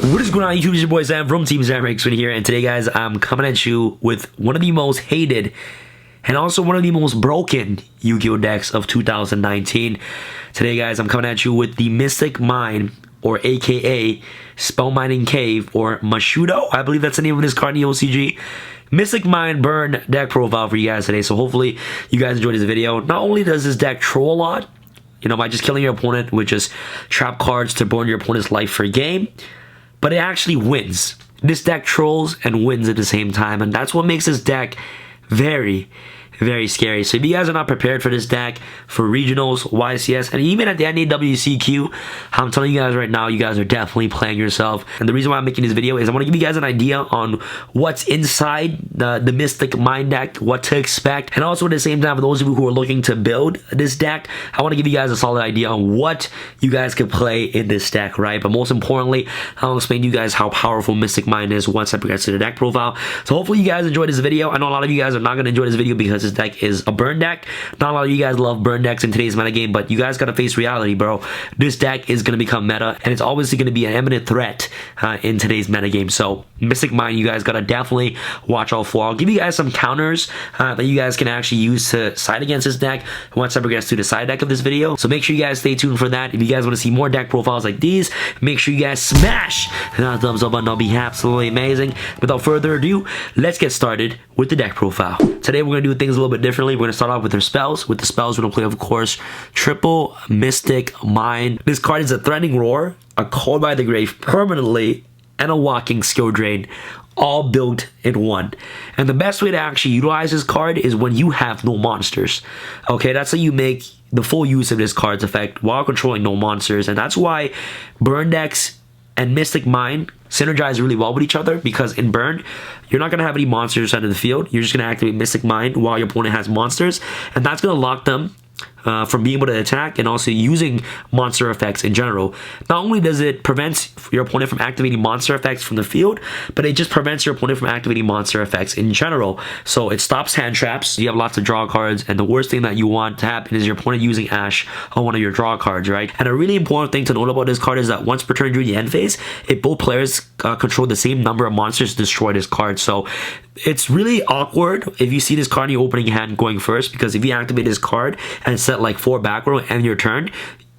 What is going on YouTube? It's your boy Sam from Team Zamrix here, and today guys I'm coming at you with one of the most hated and also one of the most broken Yu-Gi-Oh decks of 2019. Today guys I'm coming at you with the Mystic Mine, or aka Spell Mining Cave, or Mashudo, I believe that's the name of this card in the OCG. Mystic Mine burn deck profile for you guys today, so hopefully you guys enjoyed this video. Not only does this deck troll a lot, you know, by just killing your opponent with just trap cards to burn your opponent's life for a game, but it actually wins. This deck trolls and wins at the same time, and that's what makes this deck very, very scary. So if you guys are not prepared for this deck, for regionals, YCS, and even at the NAWCQ, I'm telling you guys right now, you guys are definitely playing yourself. And the reason why I'm making this video is I want to give you guys an idea on what's inside the Mystic Mine deck, what to expect, and also at the same time, for those of you who are looking to build this deck, I want to give you guys a solid idea on what you guys can play in this deck, right? But most importantly, I'll explain to you guys how powerful Mystic Mine is once I progress to the deck profile. So hopefully you guys enjoyed this video. I know a lot of you guys are not going to enjoy this video because this deck is a burn deck. Not a lot of you guys love burn decks in today's metagame, but you guys gotta face reality, bro. This deck is gonna become meta, and it's obviously gonna be an imminent threat in today's metagame. So Mystic Mine, you guys gotta definitely watch out for. I'll give you guys some counters that you guys can actually use to side against this deck once I progress to the side deck of this video. So make sure you guys stay tuned for that. If you guys want to see more deck profiles like these, make sure you guys smash that thumbs up button. That'll be absolutely amazing. Without further ado, let's get started with the deck profile. Today we're going to do things a little bit differently. We're going to start off with our spells. With the spells, we're going to play, of course, triple Mystic Mine. This card is a Threatening Roar, a Call by the Grave permanently, and a Walking Skill Drain, all built in one. And the best way to actually utilize this card is when you have no monsters. Okay, that's how you make the full use of this card's effect while controlling no monsters. And that's why burn decks and Mystic Mine synergize really well with each other, because in burn you're not going to have any monsters out of the field. You're just going to activate Mystic Mine while your opponent has monsters, and that's going to lock them from being able to attack and also using monster effects in general. Not only does it prevent your opponent from activating monster effects from the field, but it just prevents your opponent from activating monster effects in general. So it stops hand traps. You have lots of draw cards, and the worst thing that you want to happen is your opponent using Ash on one of your draw cards, right? And a really important thing to note about this card is that once per turn during the end phase, if both players control the same number of monsters to destroy this card. So it's really awkward if you see this card in your opening hand going first, because if you activate this card and set like 4 back row and end your turn,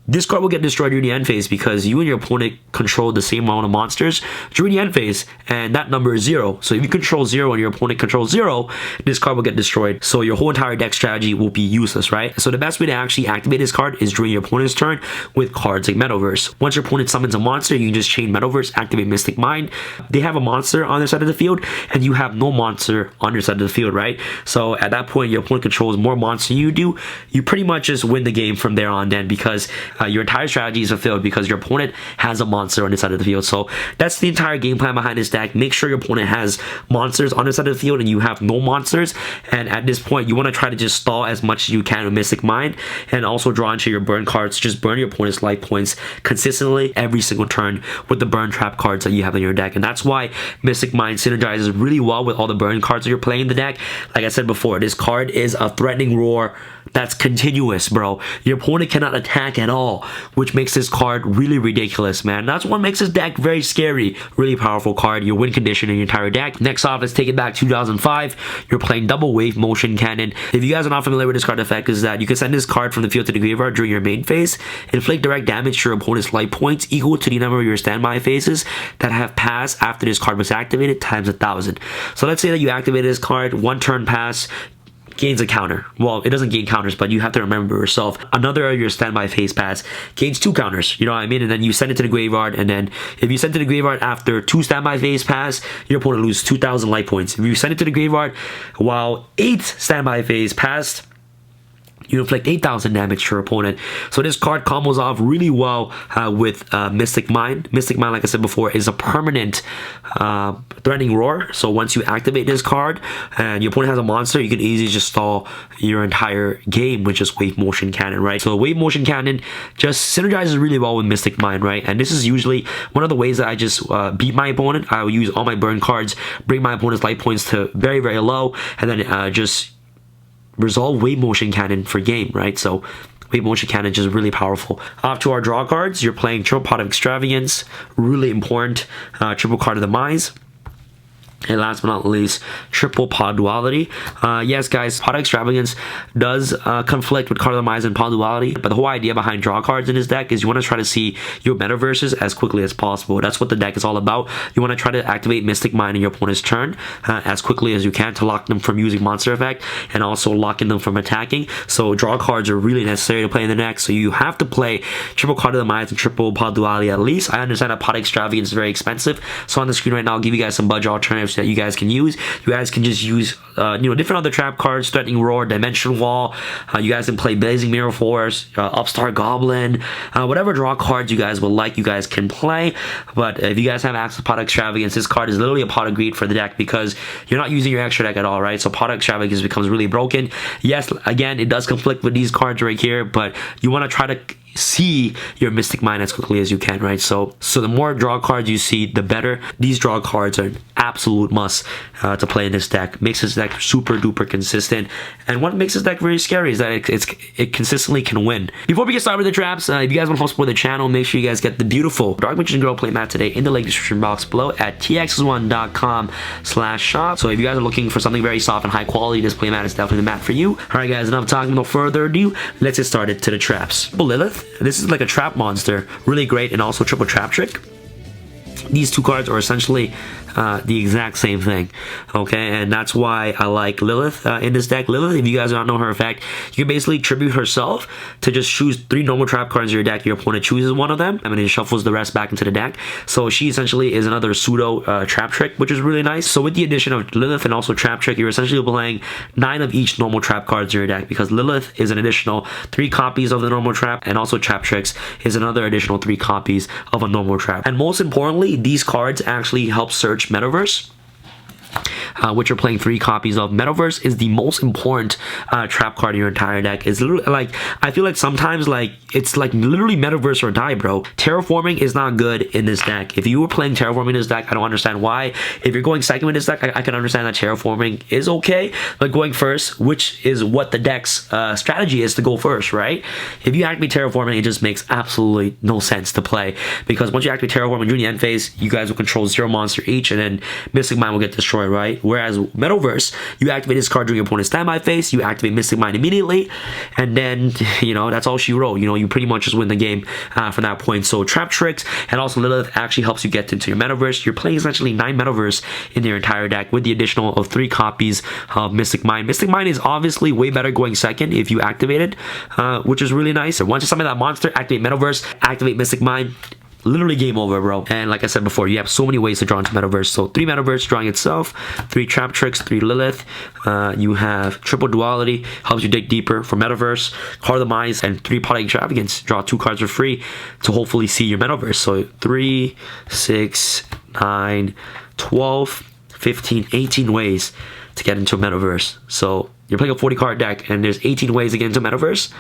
this card will get destroyed during the end phase because you and your opponent control the same amount of monsters during the end phase, and that number is 0. So if you control 0 and your opponent controls 0, this card will get destroyed. So your whole entire deck strategy will be useless, right? So the best way to actually activate this card is during your opponent's turn with cards like Meadowverse. Once your opponent summons a monster, you can just chain Meadowverse, activate Mystic Mine. They have a monster on their side of the field, and you have no monster on your side of the field, right? So at that point, your opponent controls more monsters than you do. You pretty much just win the game from there on then, because your entire strategy is fulfilled because your opponent has a monster on the side of the field. So that's the entire game plan behind this deck. Make sure your opponent has monsters on the side of the field and you have no monsters. And at this point, you want to try to just stall as much as you can with Mystic Mine, and also draw into your burn cards. Just burn your opponent's life points consistently every single turn with the burn trap cards that you have in your deck. And that's why Mystic Mine synergizes really well with all the burn cards that you're playing in the deck. Like I said before, this card is a Threatening Roar that's continuous, bro. Your opponent cannot attack at all, which makes this card really ridiculous, man. That's what makes this deck very scary. Really powerful card. Your win condition in your entire deck. Next off, let's take it back 2005. You're playing double Wave Motion Cannon. If you guys are not familiar with this card effect, is that you can send this card from the field to the graveyard during your main phase. Inflict direct damage to your opponent's life points equal to the number of your standby phases that have passed after this card was activated times 1,000. So let's say that you activated this card, 1 turn pass, gains a counter. Well, it doesn't gain counters, but you have to remember yourself. Another of your standby phase pass gains 2 counters. You know what I mean? And then you send it to the graveyard, and then if you send it to the graveyard after 2 standby phase pass, your opponent loses 2,000 life points. If you send it to the graveyard while 8 standby phase passed, you inflict 8,000 damage to your opponent. So this card combos off really well with Mystic Mine. Mystic Mine, like I said before, is a permanent Threatening Roar. So once you activate this card and your opponent has a monster, you can easily just stall your entire game with just Wave Motion Cannon, right? So Wave Motion Cannon just synergizes really well with Mystic Mine, right? And this is usually one of the ways that I just beat my opponent. I will use all my burn cards, bring my opponent's life points to very, very low, and then just resolve Wave Motion Cannon for game, right? So Wave Motion Cannon is just really powerful. Off to our draw cards, you're playing Triple Pot of Extravagance, really important. Triple Card of the Demise. And last but not least, Triple Pod Duality. Yes, guys, Pod Extravagance does conflict with Card of the Demise and Pod Duality, but the whole idea behind draw cards in this deck is you want to try to see your metaverses as quickly as possible. That's what the deck is all about. You want to try to activate Mystic Mine in your opponent's turn as quickly as you can to lock them from using Monster Effect and also locking them from attacking. So draw cards are really necessary to play in the deck. So you have to play Triple Card of the Demise and Triple Pod Duality at least. I understand that Pod Extravagance is very expensive. So on the screen right now, I'll give you guys some budget alternatives that you guys can use. You guys can just use different other trap cards, Threatening Roar, Dimension Wall. You guys can play Blazing Mirror Force, Upstart Goblin, whatever draw cards you guys would like, you guys can play. But if you guys have access to Pot Extravagance, this card is literally a pot of greed for the deck because you're not using your extra deck at all, right? So Pot Extravagance becomes really broken. Yes, again, it does conflict with these cards right here, but you want to try to see your Mystic Mine as quickly as you can, right? So the more draw cards you see, the better. These draw cards are an absolute must to play in this deck. Makes this deck super duper consistent, and what makes this deck very scary is that it consistently can win. Before we get started with the traps, if you guys want to help support the channel, make sure you guys get the beautiful Dark Magician Girl Playmat Today in the link description box below at tx1.com/shop. So if you guys are looking for something very soft and high quality, this playmat is definitely the mat for you. All right, guys, enough talking. No further ado, let's get started to the traps. Lilith. This is like a trap monster, really great, and also triple trap trick. These two cards are essentially the exact same thing, okay? And that's why I like Lilith in this deck. Lilith, if you guys don't know her effect, you can basically tribute herself to just choose 3 normal trap cards in your deck. Your opponent chooses one of them, and then shuffles the rest back into the deck. So she essentially is another pseudo trap trick, which is really nice. So with the addition of Lilith and also trap trick, you're essentially playing 9 of each normal trap cards in your deck, because Lilith is an additional 3 copies of the normal trap, and also trap tricks is another additional 3 copies of a normal trap. And most importantly, these cards actually help search Metaverse, which you're playing 3 copies of. Metaverse is the most important trap card in your entire deck. It's literally like, I feel like sometimes like it's like literally Metaverse or die, bro. Terraforming is not good in this deck. If you were playing Terraforming in this deck, I don't understand why. If you're going second in this deck, I can understand that Terraforming is okay, but going first, which is what the deck's strategy is, to go first, right? If you activate Terraforming, it just makes absolutely no sense to play, because once you activate Terraforming during the end phase, you guys will control 0 monster each, and then Mystic Mine will get destroyed, right? Whereas Metaverse, you activate this card during your opponent's standby phase, you activate Mystic Mine immediately, and then, that's all she wrote. You pretty much just win the game from that point. So Trap Tricks and also Lilith actually helps you get into your Metaverse. You're playing essentially 9 Metaverse in your entire deck with the additional of 3 copies of Mystic Mine. Mystic Mine is obviously way better going second if you activate it, which is really nice. And once you summon that monster, activate Metaverse, activate Mystic Mine, literally game over, bro. And like I said before, you have so many ways to draw into Metaverse. So 3 Metaverse drawing itself, 3 Trap Tricks, 3 Lilith. You have Triple Duality, helps you dig deeper for Metaverse, Card of the Demise, and 3 Pot Extravagance. Draw 2 cards for free to hopefully see your Metaverse. So 3, 6, 9, 12, 15, 18 ways to get into a Metaverse. So you're playing a 40 card deck and there's 18 ways to get into Metaverse.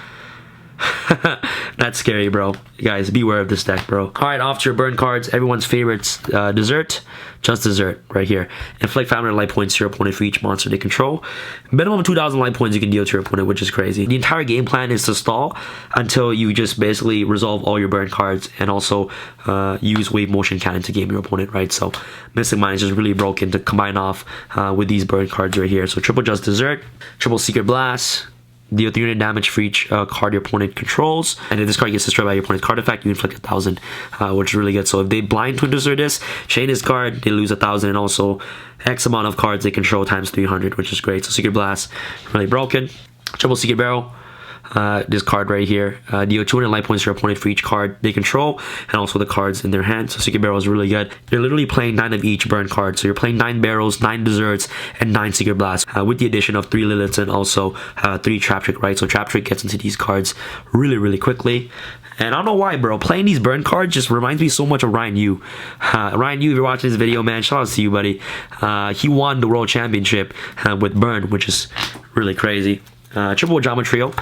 That's scary, bro. Guys, beware of this deck, bro. Alright, off to your burn cards. Everyone's favorites, Dessert. Just Dessert, right here. Inflict 500 life points to your opponent for each monster they control. Minimum 2,000 life points you can deal to your opponent, which is crazy. The entire game plan is to stall until you just basically resolve all your burn cards, and also use Wave Motion Cannon to game your opponent, right? So Mystic Mine is just really broken to combine off with these burn cards right here. So triple Just Dessert, triple Secret Blast, deal 300 damage for each card your opponent controls, and if this card gets destroyed by your opponent's card effect, you inflict 1,000, which is really good. So if they blind Twin Desert this, chain this card, they lose 1,000, and also X amount of cards they control times 300, which is great. So Secret Blast, really broken. Triple Secret Barrel, this card right here, deal 200 life points to your opponent for each card they control, and also the cards in their hand. So Secret Barrel is really good. You're literally playing 9 of each burn card, so you're playing 9 barrels, 9 desserts, and 9 Secret Blasts, with the addition of 3 Liliths and also 3 Trap Trick, right? So Trap Trick gets into these cards really quickly. And I don't know why, bro, playing these burn cards just reminds me so much of Ryan Yu. Ryan Yu, if you're watching this video, man, shout out to you, buddy. He won the World Championship with burn, which is really crazy. Triple Pajama Trio,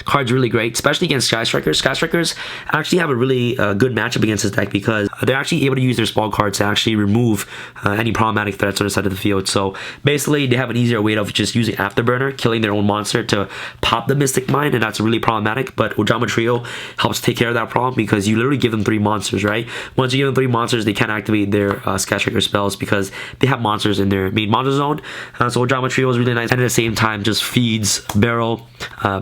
Card card's really great, especially against Sky Strikers. Sky Strikers actually have a really good matchup against this deck because they're actually able to use their small cards to actually remove any problematic threats on the side of the field. So basically, they have an easier way of just using Afterburner, killing their own monster to pop the Mystic Mine, and that's really problematic. But Ojama Trio helps take care of that problem because you literally give them 3 monsters, right? Once you give them 3 monsters, they can't activate their Sky Striker spells because they have monsters in their main monster zone. So Ojama Trio is really nice, and at the same time just feeds Barrel,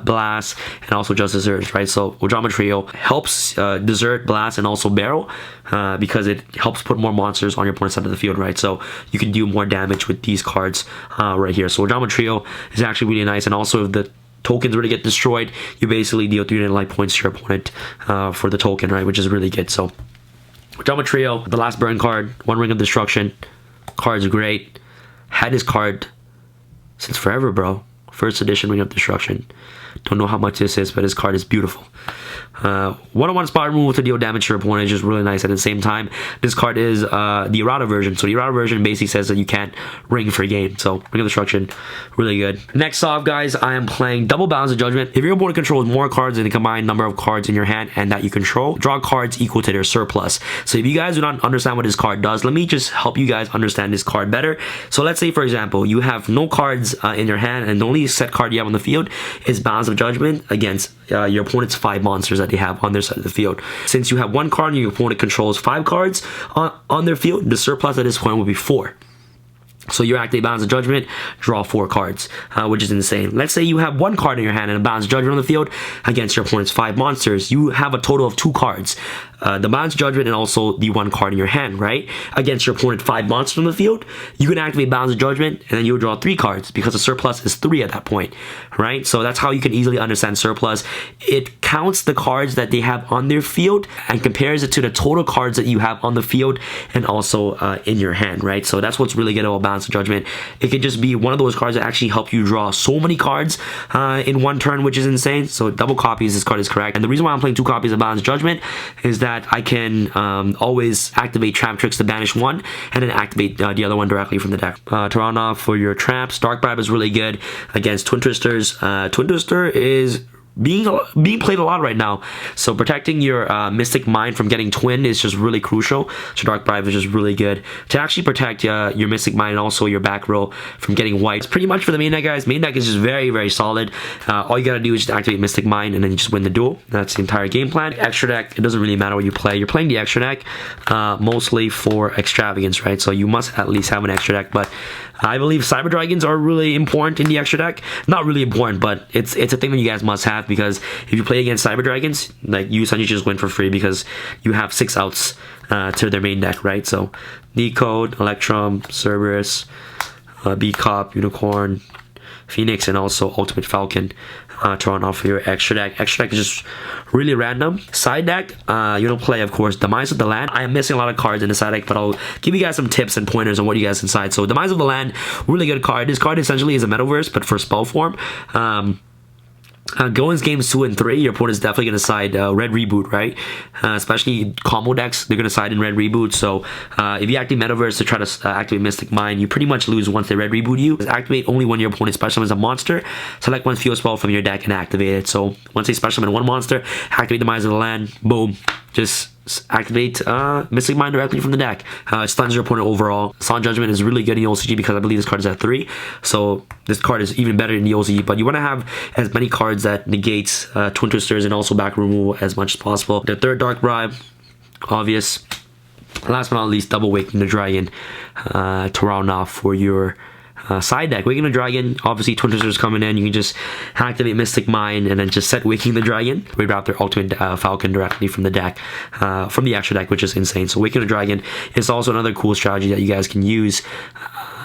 Blast, and also just Desert, right? So Ojama Trio helps Desert, Blast, and also Barrel because it helps put more monsters on your opponent's side of the field, right? So you can do more damage with these cards right here. So Ojama Trio is actually really nice, and also if the tokens really get destroyed, you basically deal 300 life points to your opponent for the token, right? Which is really good. So Ojama Trio, the last burn card, 1 Ring of Destruction. Card's great. Had this card since forever, bro. First edition Ring of Destruction. Don't know how much this is, but this card is beautiful. One-on-one spot removal to deal damage to your opponent is just really nice. At the same time, this card is the errata version. So the errata version basically says that you can't ring for a game. So Ring of Destruction, really good. Next off, guys, I am playing Double Balance of Judgment. If your opponent controls more cards than the combined number of cards in your hand and that you control, draw cards equal to their surplus. So if you guys do not understand what this card does, let me just help you guys understand this card better. So let's say, for example, you have no cards in your hand, and the only set card you have on the field is Balance of Judgment against your opponent's 5 monsters that they have on their side of the field. Since you have 1 card and your opponent controls 5 cards on their field, the surplus at this point will be 4. So you activate Balance of Judgment, draw 4 cards, which is insane. Let's say you have 1 card in your hand and a Balance of Judgment on the field against your opponent's 5 monsters. You have a total of 2 cards. The Balance of Judgment and also the 1 card in your hand, right? Against your opponent's 5 monsters on the field, you can activate Balance of Judgment and then you'll draw 3 cards because the surplus is 3 at that point, right? So that's how you can easily understand surplus. It counts the cards that they have on their field and compares it to the total cards that you have on the field and also in your hand, right? So that's what's really good about Balance of Judgment. It could just be one of those cards that actually help you draw so many cards in 1 turn, which is insane. So double copies, this card is correct. And the reason why I'm playing 2 copies of Balance of Judgment is that I can always activate Trap Tricks to banish 1 and then activate the other one directly from the deck. To round off for your traps, Dark Bribe is really good against Twin Twisters. Twin Twister is being played a lot right now, so protecting your Mystic Mine from getting twinned is just really crucial. So Dark Bribe is just really good to actually protect your Mystic Mine and also your back row from getting wiped. It's pretty much for the main deck, guys. Main deck is just very solid. All you gotta do is just activate Mystic Mine and then you just win the duel. That's the entire game plan. Extra deck, it doesn't really matter what you play. You're playing the extra deck mostly for extravagance, right? So you must at least have an extra deck, but I believe Cyber Dragons are really important in the extra deck. Not really important, but it's a thing that you guys must have, because if you play against Cyber Dragons, like, you essentially just win for free because you have 6 outs to their main deck, right? So Decode, Electrum, Cerberus, B-Cop, Unicorn, Phoenix, and also Ultimate Falcon to run off your extra deck. Extra deck is just really random. Side deck, you don't play, of course, Demise of the Land. I am missing a lot of cards in the side deck, but I'll give you guys some tips and pointers on what you guys inside. So Demise of the Land, really good card. This card essentially is a Metaverse, but for spell form. Going games 2 and 3, your opponent's definitely going to side Red Reboot, right? Especially combo decks, they're going to side in Red Reboot. So if you activate Metaverse to try to activate Mystic Mine, you pretty much lose once they Red Reboot you. Activate only when your opponent special summons a monster. Select one field spell from your deck and activate it. So once they special summon 1 monster, activate Demise of the Land, boom. Just activate Mystic Mine directly from the deck. It stuns your opponent overall. Sound Judgment is really good in the OCG because I believe this card is at 3. So this card is even better in the OCG. But you want to have as many cards that negates Twin Twisters and also back removal as much as possible. The third Dark Bribe, obvious. Last but not least, double Waking the Dragon to round off for your side deck. Waking the Dragon, obviously Twin Twisters coming in, you can just activate Mystic Mine and then just set Waking the Dragon, read out their Ultimate Falcon directly from the deck, from the extra deck, which is insane. So Waking the Dragon is also another cool strategy that you guys can use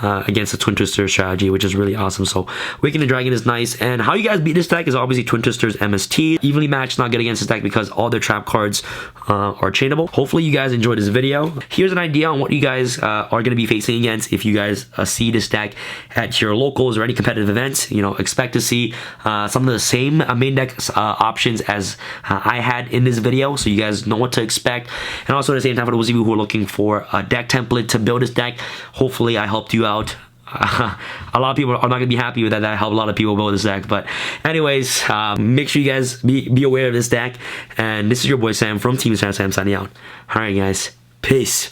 against the Twin Twister strategy, which is really awesome. So Waking the Dragon is nice, and how you guys beat this deck is obviously Twin Twister's MST. Evenly matched, not good against this deck because all their trap cards are chainable. Hopefully you guys enjoyed this video. Here's an idea on what you guys are going to be facing against if you guys see this deck at your locals or any competitive events. You know, expect to see some of the same main deck options as I had in this video, so you guys know what to expect. And also at the same time, for those of you who are looking for a deck template to build this deck, hopefully I helped you out a lot of people are not gonna be happy with that. That helped a lot of people build this deck. But anyways, make sure you guys be aware of this deck. And this is your boy Sam from Team Sam signing out. All right, guys, peace.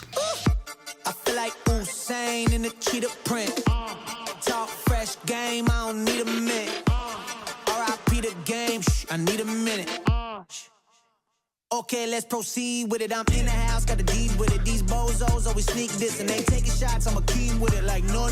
I feel like Usain in the cheetah print. Talk fresh game, I don't need a minute. R.I.P. the game, I need a minute. Okay, let's proceed with it. I'm in the house, got the deed with it. These bozos always sneak this and they taking shots. I'm a king with it, like no.